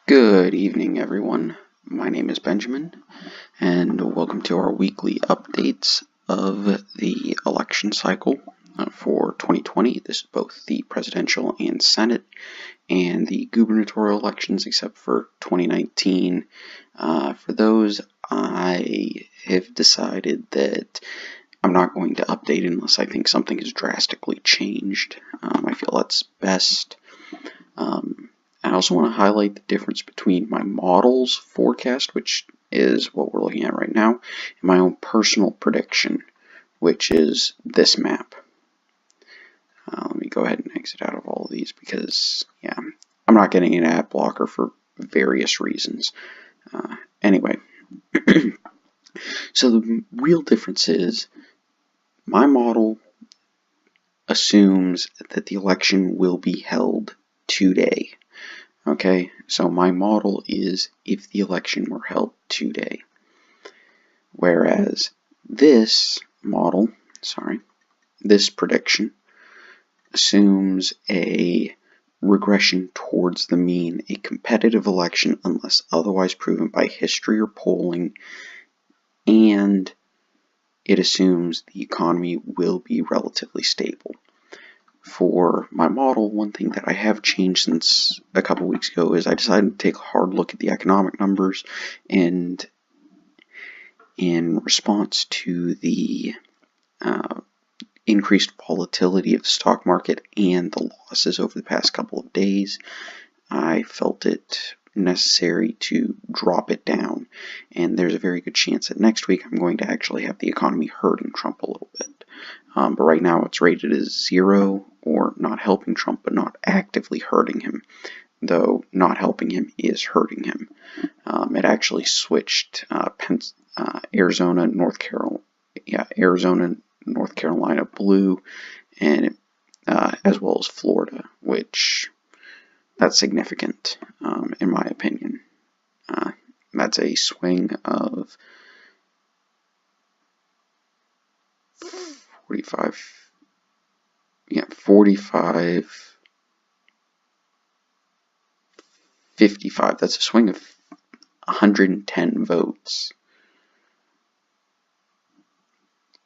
Good evening, everyone. My name is Benjamin, and welcome to our weekly updates of the election cycle for 2020. This is both the presidential and Senate, and the gubernatorial elections, except for 2019. For those, I have decided that I'm not going to update unless I think something has drastically changed. I feel that's best. I also want to highlight the difference between my model's forecast, which is what we're looking at right now, and my own personal prediction, which is this map. Let me go ahead and exit out of all of these because, yeah, I'm not getting an ad blocker for various reasons. Anyway, so the real difference is my model assumes that the election will be held today. Okay, so my model is if the election were held today. Whereas this prediction assumes a regression towards the mean, a competitive election unless otherwise proven by history or polling, and it assumes the economy will be relatively stable. For my model, one thing that I have changed since a couple weeks ago is I decided to take a hard look at the economic numbers, and in response to the increased volatility of the stock market and the losses over the past couple of days, I felt it necessary to drop it down, and there's a very good chance that next week I'm going to actually have the economy hurting Trump a little bit. But right now it's rated as 0, or not helping Trump but not actively hurting him, though not helping him is hurting him. It actually switched Arizona, North Carolina blue, and as well as Florida, which that's significant in my opinion. That's a swing of 55. That's a swing of 110 votes.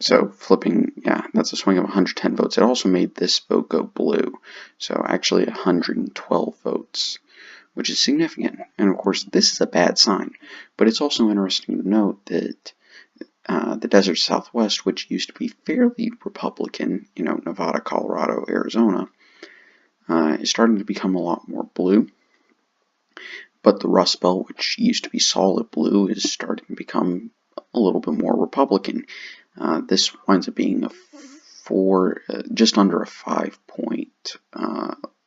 So flipping, that's a swing of 110 votes. It also made this vote go blue. So actually 112 votes, which is significant. And of course, this is a bad sign. But it's also interesting to note that the desert Southwest, which used to be fairly Republican, Nevada, Colorado, Arizona, is starting to become a lot more blue. But the Rust Belt, which used to be solid blue, is starting to become a little bit more Republican. This winds up being just under a 5-point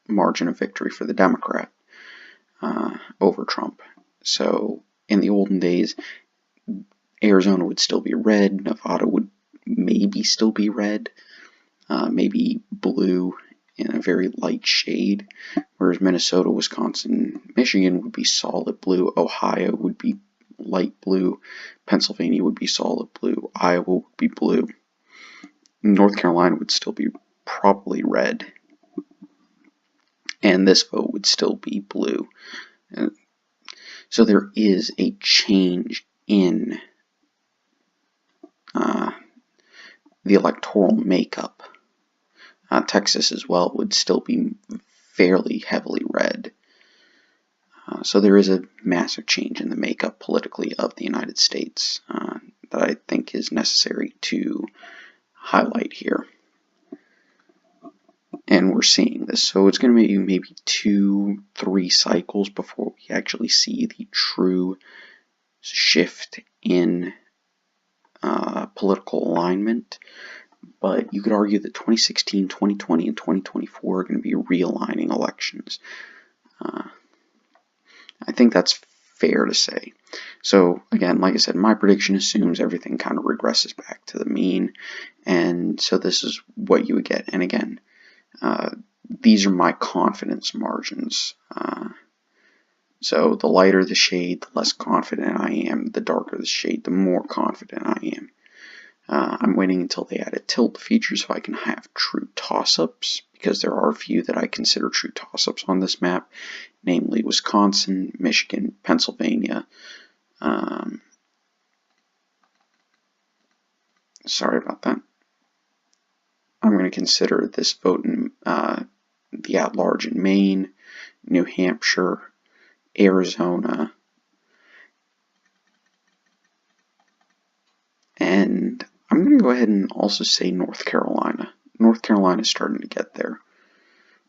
margin of victory for the Democrat over Trump. So in the olden days, Arizona would still be red, Nevada would maybe still be red, maybe blue in a very light shade, whereas Minnesota, Wisconsin, Michigan would be solid blue, Ohio would be light blue, Pennsylvania would be solid blue, Iowa would be blue, North Carolina would still be probably red, and this vote would still be blue. So there is a change in the electoral makeup. Texas as well would still be fairly heavily red. So there is a massive change in the makeup politically of the United States that I think is necessary to highlight here. And we're seeing this. So it's going to be maybe 2-3 cycles before we actually see the true shift in political alignment. But you could argue that 2016, 2020, and 2024 are going to be realigning elections. I think that's fair to say. So again, like I said, my prediction assumes everything kind of regresses back to the mean, and so this is what you would get. And again, these are my confidence margins. So the lighter the shade, the less confident I am. The darker the shade, the more confident I am. I'm waiting until they add a tilt feature so I can have true toss-ups, because there are a few that I consider true toss-ups on this map, namely Wisconsin, Michigan, Pennsylvania. Sorry about that. I'm going to consider this vote in the at-large in Maine, New Hampshire, Arizona, and I'm going to go ahead and also say North Carolina. North Carolina is starting to get there.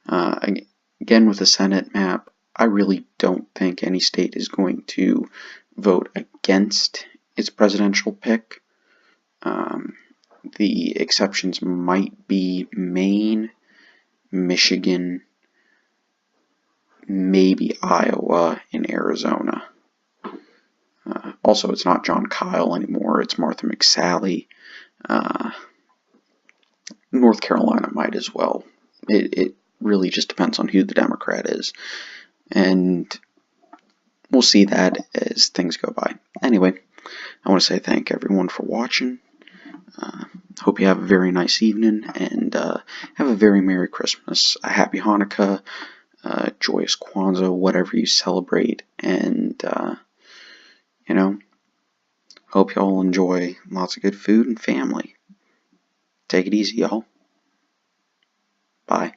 Again, with the Senate map, I really don't think any state is going to vote against its presidential pick. The exceptions might be Maine, Michigan, maybe Iowa, and Arizona. Also, it's not Jon Kyl anymore, it's Martha McSally. North Carolina might as well. It really just depends on who the Democrat is. And we'll see that as things go by. Anyway, I want to say thank everyone for watching. Hope you have a very nice evening, and have a very Merry Christmas, a Happy Hanukkah, joyous Kwanzaa, whatever you celebrate, and, hope y'all enjoy lots of good food and family. Take it easy, y'all. Bye.